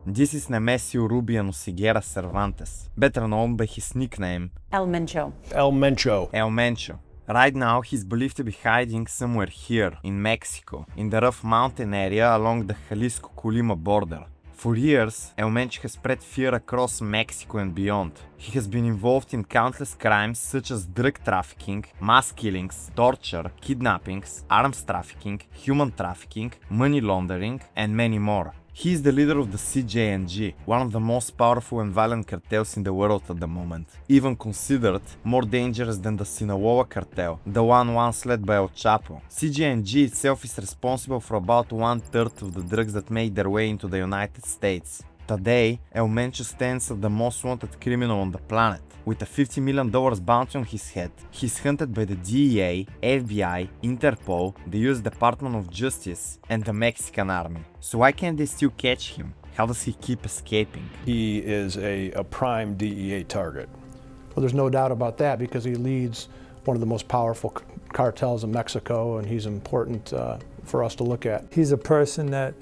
This is Nemesio Rubiano Siguera Cervantes, better known by his nickname El Mencho. El Mencho. El Mencho. Right now, he's believed to be hiding somewhere here, in Mexico, in the rough mountain area along the Jalisco-Colima border. For years, El Mencho has spread fear across Mexico and beyond. He has been involved in countless crimes such as drug trafficking, mass killings, torture, kidnappings, arms trafficking, human trafficking, money laundering, and many more. He is the leader of the CJNG, one of the most powerful and violent cartels in the world at the moment, even considered more dangerous than the Sinaloa cartel, the one once led by El Chapo. CJNG itself is responsible for about 1/3 of the drugs that make their way into the United States. Today, El Mencho stands as the most wanted criminal on the planet. With a $50 million bounty on his head, he's hunted by the DEA, FBI, Interpol, the US Department of Justice, and the Mexican Army. So why can't they still catch him? How does he keep escaping? He is a prime DEA target. Well, there's no doubt about that because he leads one of the most powerful cartels in Mexico, and he's important for us to look at. He's a person that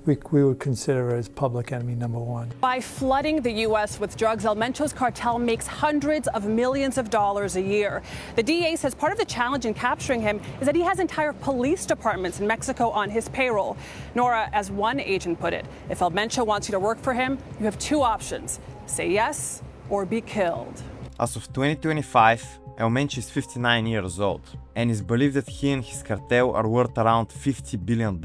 we would consider as public enemy number one. By flooding the U.S. with drugs, El Mencho's cartel makes hundreds of millions of dollars a year. The DEA says part of the challenge in capturing him is that he has entire police departments in Mexico on his payroll. Nora, as one agent put it, if El Mencho wants you to work for him, you have two options: say yes or be killed. As of 2025, El Mencho is 59 years old, and it's believed that he and his cartel are worth around $50 billion.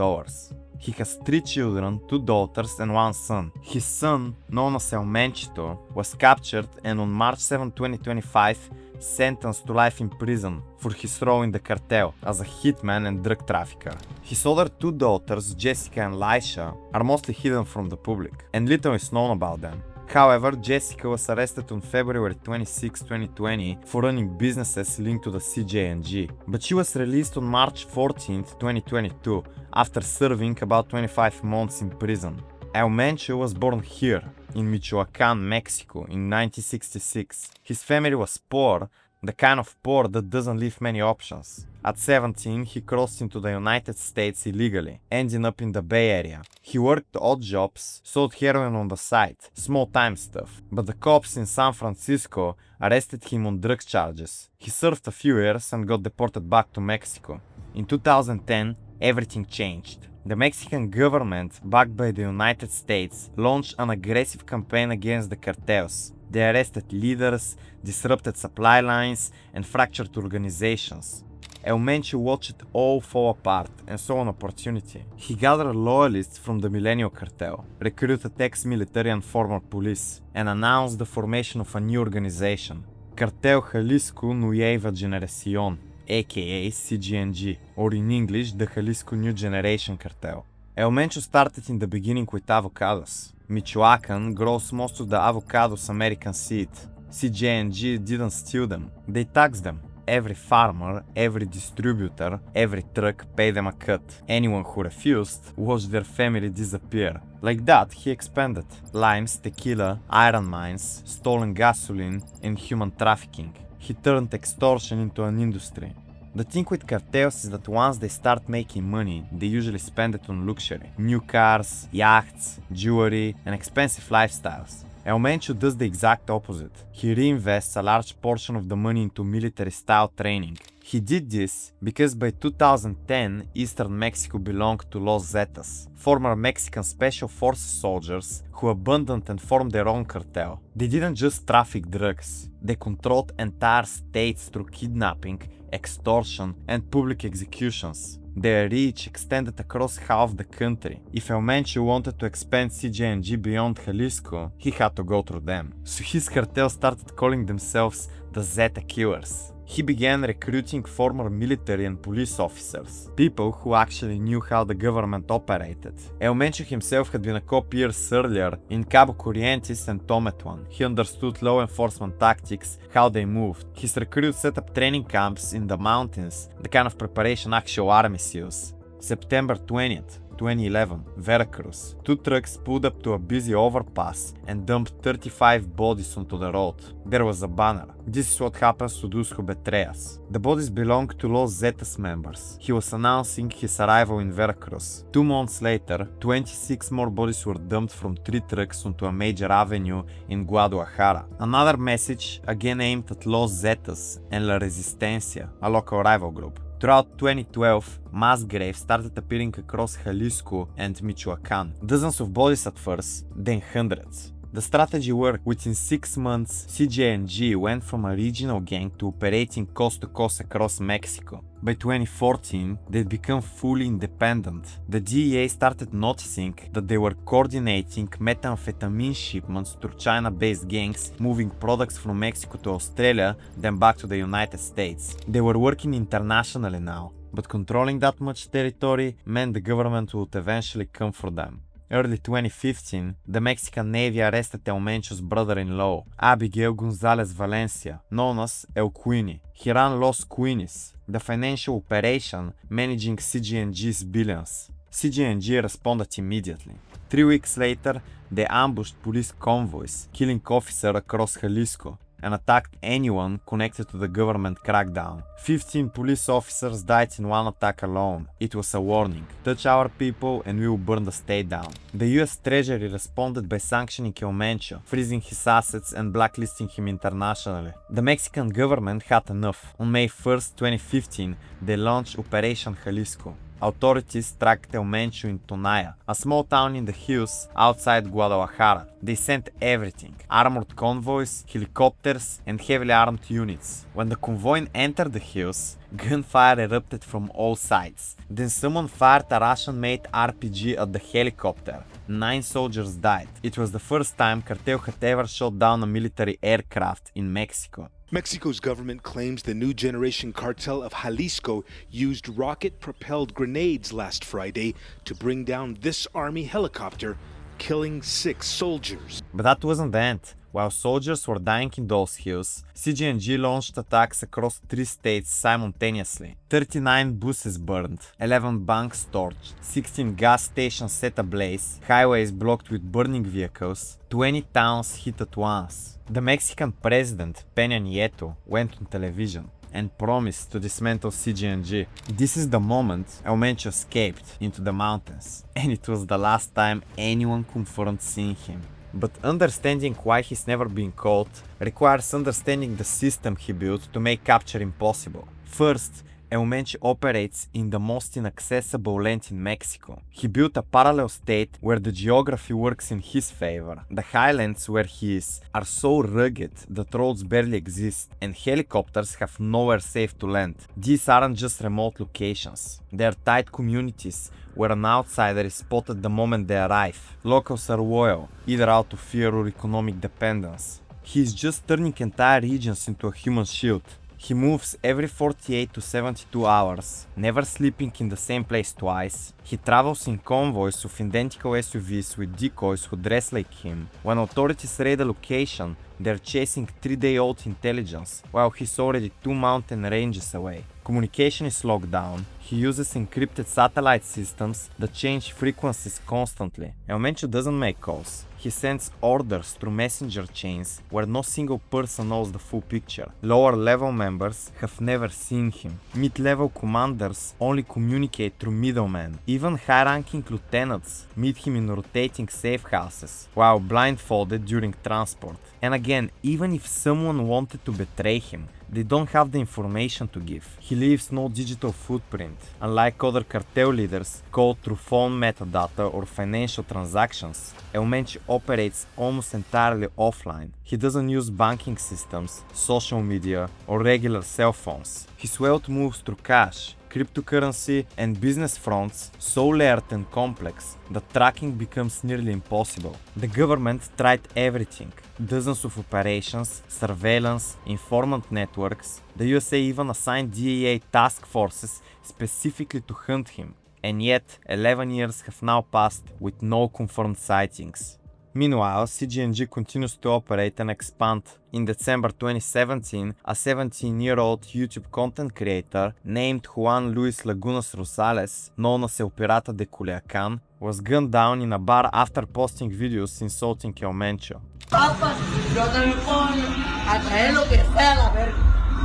He has 3 children, 2 daughters and 1 son. His son, known as El Menchito, was captured and on March 7, 2025, sentenced to life in prison for his role in the cartel as a hitman and drug trafficker. His other 2 daughters, Jessica and Laisha, are mostly hidden from the public, and little is known about them. However, Jessica was arrested on February 26, 2020 for running businesses linked to the CJNG, but she was released on March 14, 2022 after serving about 25 months in prison. El Mencho was born here, in Michoacán, Mexico, in 1966. His family was poor, the kind of poor that doesn't leave many options. At 17, he crossed into the United States illegally, ending up in the Bay Area. He worked odd jobs, sold heroin on the side, small-time stuff, but the cops in San Francisco arrested him on drug charges. He served a few years and got deported back to Mexico. In 2010, everything changed. The Mexican government, backed by the United States, launched an aggressive campaign against the cartels. They arrested leaders, disrupted supply lines, and fractured organizations. El Mencho watched it all fall apart and saw an opportunity. He gathered loyalists from the Millennial Cartel, recruited ex-military and former police, and announced the formation of a new organization, Cartel Jalisco Nueva Generación, aka CJNG, or in English, the Jalisco New Generation Cartel. El Mencho started in the beginning with avocados. Michoacán grows most of the avocados Americans eat. CJNG didn't steal them, they taxed them. Every farmer, every distributor, every truck paid them a cut. Anyone who refused watched their family disappear. Like that, he expanded. Limes, tequila, iron mines, stolen gasoline, and human trafficking. He turned extortion into an industry. The thing with cartels is that once they start making money, they usually spend it on luxury. New cars, yachts, jewelry, and expensive lifestyles. El Mencho does the exact opposite. He reinvests a large portion of the money into military-style training. He did this because by 2010, Eastern Mexico belonged to Los Zetas, former Mexican Special Forces soldiers who abandoned and formed their own cartel. They didn't just traffic drugs, they controlled entire states through kidnapping, extortion, and public executions. Their reach extended across half the country. If El Mencho wanted to expand CJNG beyond Jalisco, he had to go through them. So his cartel started calling themselves the Zeta Killers. He began recruiting former military and police officers, people who actually knew how the government operated. El Mencho himself had been a cop years earlier in Cabo Corrientes and Tometlan. He understood law enforcement tactics, how they moved. His recruits set up training camps in the mountains, the kind of preparation actual armies use. September 20th, 2011, Veracruz. Two trucks pulled up to a busy overpass and dumped 35 bodies onto the road. There was a banner. This is what happens to those who betray us. The bodies belong to Los Zetas members. He was announcing his arrival in Veracruz. 2 months later, 26 more bodies were dumped from 3 trucks onto a major avenue in Guadalajara. Another message again aimed at Los Zetas and La Resistencia, a local rival group. Throughout 2012, mass graves started appearing across Jalisco and Michoacan. Dozens of bodies at first, then hundreds. The strategy worked. Within 6 months, CJNG went from a regional gang to operating coast to coast across Mexico. By 2014, they'd become fully independent. The DEA started noticing that they were coordinating methamphetamine shipments through China-based gangs, moving products from Mexico to Australia, then back to the United States. They were working internationally now, but controlling that much territory meant the government would eventually come for them. Early 2015, the Mexican Navy arrested El Mencho's brother-in-law, Abigail Gonzalez Valencia, known as El Queenie. He ran Los Queenies, the financial operation managing CJNG's billions. CJNG responded immediately. 3 weeks later, they ambushed police convoys, killing officers across Jalisco, and attacked anyone connected to the government crackdown. 15 police officers died in one attack alone. It was a warning. Touch our people and we will burn the state down. The US Treasury responded by sanctioning El Mencho, freezing his assets and blacklisting him internationally. The Mexican government had enough. On May 1st, 2015, they launched Operation Jalisco. Authorities tracked El Mencho in Tonaya, a small town in the hills outside Guadalajara. They sent everything: armored convoys, helicopters, and heavily armed units. When the convoy entered the hills, gunfire erupted from all sides. Then someone fired a Russian-made RPG at the helicopter. 9 soldiers died. It was the first time cartel had ever shot down a military aircraft in Mexico. Mexico's government claims the new generation cartel of Jalisco used rocket-propelled grenades last Friday to bring down this army helicopter, killing 6 soldiers. But that wasn't the end. While soldiers were dying in those hills, CJNG launched attacks across 3 states simultaneously. 39 buses burned, 11 banks torched, 16 gas stations set ablaze, highways blocked with burning vehicles, 20 towns hit at once. The Mexican president, Peña Nieto, went on television and promised to dismantle CJNG. This is the moment El Mencho escaped into the mountains, and it was the last time anyone confirmed seeing him. But understanding why he's never been caught requires understanding the system he built to make capturing possible. First, El Mencho operates in the most inaccessible land in Mexico. He built a parallel state where the geography works in his favor. The highlands where he is are so rugged that roads barely exist, and helicopters have nowhere safe to land. These aren't just remote locations. They are tight communities where an outsider is spotted the moment they arrive. Locals are loyal, either out of fear or economic dependence. He is just turning entire regions into a human shield. He moves every 48 to 72 hours, never sleeping in the same place twice. He travels in convoys of identical SUVs with decoys who dress like him. When authorities raid a location, they're chasing 3-day-old intelligence, while he's already 2 mountain ranges away. Communication is locked down. He uses encrypted satellite systems that change frequencies constantly. El Mencho doesn't make calls. He sends orders through messenger chains where no single person knows the full picture. Lower level members have never seen him. Mid-level commanders only communicate through middlemen. Even high-ranking lieutenants meet him in rotating safe houses, while blindfolded during transport. And again, even if someone wanted to betray him, they don't have the information to give. He leaves no digital footprint. Unlike other cartel leaders called through phone metadata or financial transactions, El Mencho operates almost entirely offline. He doesn't use banking systems, social media, or regular cell phones. His wealth moves through cash, cryptocurrency, and business fronts so layered and complex that tracking becomes nearly impossible. The government tried everything: dozens of operations, surveillance, informant networks. The USA even assigned DEA task forces specifically to hunt him. And yet, 11 years have now passed with no confirmed sightings. Meanwhile, CJNG continues to operate and expand. In December 2017, a 17-year-old YouTube content creator named Juan Luis Lagunas Rosales, known as El Pirata de Culiacán, was gunned down in a bar after posting videos insulting El Mencho. Papas, yo también puedo a traer lo que sea la verga.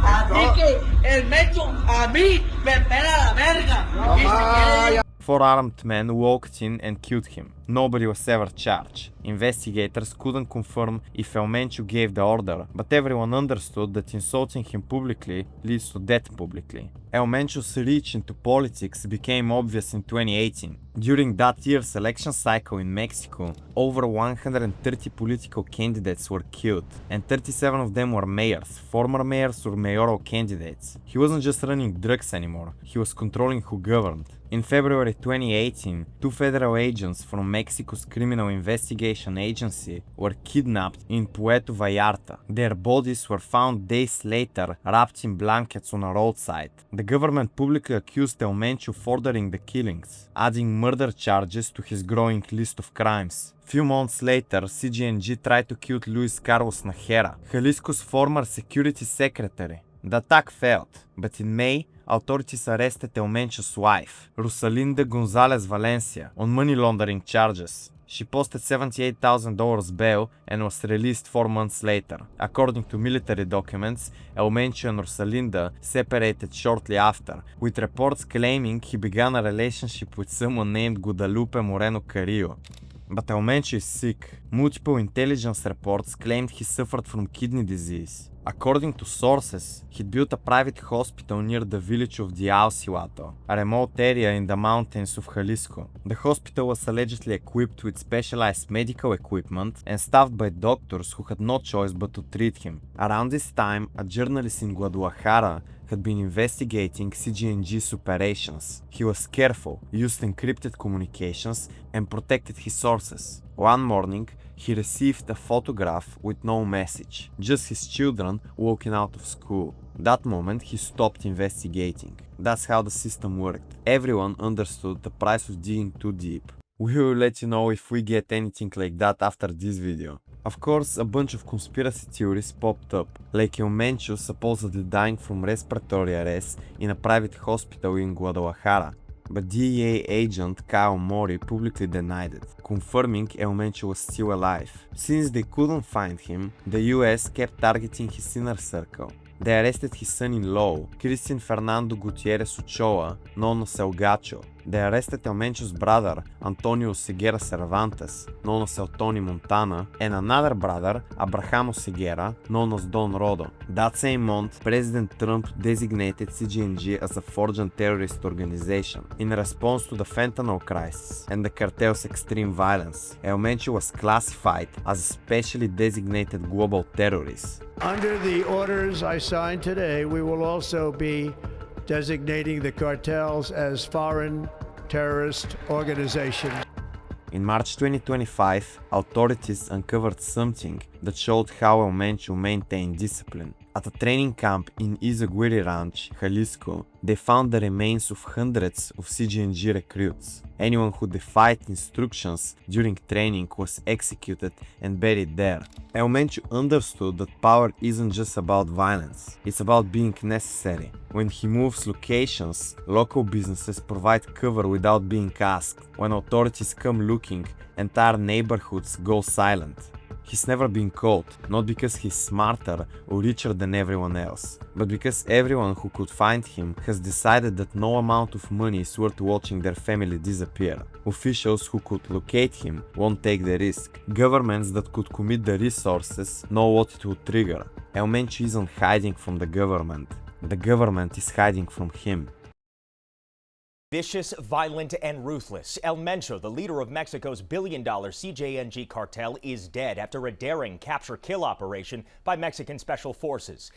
Así que el Mencho a mí me pela la verga. Y si quiere... Four armed men walked in and killed him. Nobody was ever charged. Investigators couldn't confirm if El Mencho gave the order, but everyone understood that insulting him publicly leads to death publicly. El Mencho's reach into politics became obvious in 2018. During that year's election cycle in Mexico, over 130 political candidates were killed, and 37 of them were mayors, former mayors or mayoral candidates. He wasn't just running drugs anymore, he was controlling who governed. In February 2018, two federal agents from Mexico's Criminal Investigation Agency were kidnapped in Puerto Vallarta. Their bodies were found days later, wrapped in blankets on a roadside. The government publicly accused El Mencho of ordering the killings, adding murder charges to his growing list of crimes. Few months later, CJNG tried to kill Luis Carlos Najera, Jalisco's former security secretary. The attack failed, but in May, authorities arrested El Mencho's wife, Rosalinda Gonzalez Valencia, on money laundering charges. She posted $78,000 bail and was released 4 months later. According to military documents, El Mencho and Rosalinda separated shortly after, with reports claiming he began a relationship with someone named Guadalupe Moreno Carrillo. But El Mencho is sick. Multiple intelligence reports claimed he suffered from kidney disease. According to sources, he'd built a private hospital near the village of Diaucihuato, a remote area in the mountains of Jalisco. The hospital was allegedly equipped with specialized medical equipment and staffed by doctors who had no choice but to treat him. Around this time, a journalist in Guadalajara had been investigating CJNG's operations. He was careful, used encrypted communications, and protected his sources. One morning, he received a photograph with no message, just his children walking out of school. That moment, he stopped investigating. That's how the system worked. Everyone understood the price of digging too deep. We will let you know if we get anything like that after this video. Of course, a bunch of conspiracy theories popped up, like El Mencho supposedly dying from respiratory arrest in a private hospital in Guadalajara. But DEA agent Kyle Mori publicly denied it, confirming El Mencho was still alive. Since they couldn't find him, the US kept targeting his inner circle. They arrested his son-in-law, Christian Fernando Gutierrez Ochoa, known as El Gacho. They arrested El Mencho's brother, Antonio Ceguera Cervantes, known as El Tony Montana, and another brother, Abrahamo Ceguera, known as Don Rodo. That same month, President Trump designated CJNG as a foreign terrorist organization. In response to the fentanyl crisis and the cartel's extreme violence, El Mencho was classified as a specially designated global terrorist. Under the orders I signed today, we will also be designating the cartels as foreign terrorist organizations. In March 2025, authorities uncovered something that showed how El Mencho maintained discipline. At a training camp in Izaguirre Ranch, Jalisco, they found the remains of hundreds of CJNG recruits. Anyone who defied instructions during training was executed and buried there. El Mencho understood that power isn't just about violence, it's about being necessary. When he moves locations, local businesses provide cover without being asked. When authorities come looking, entire neighborhoods go silent. He's never been caught, not because he's smarter or richer than everyone else, but because everyone who could find him has decided that no amount of money is worth watching their family disappear. Officials who could locate him won't take the risk. Governments that could commit the resources know what it would trigger. El Mencho isn't hiding from the government is hiding from him. Vicious, violent, and ruthless, El Mencho, the leader of Mexico's billion-dollar CJNG cartel, is dead after a daring capture-kill operation by Mexican special forces.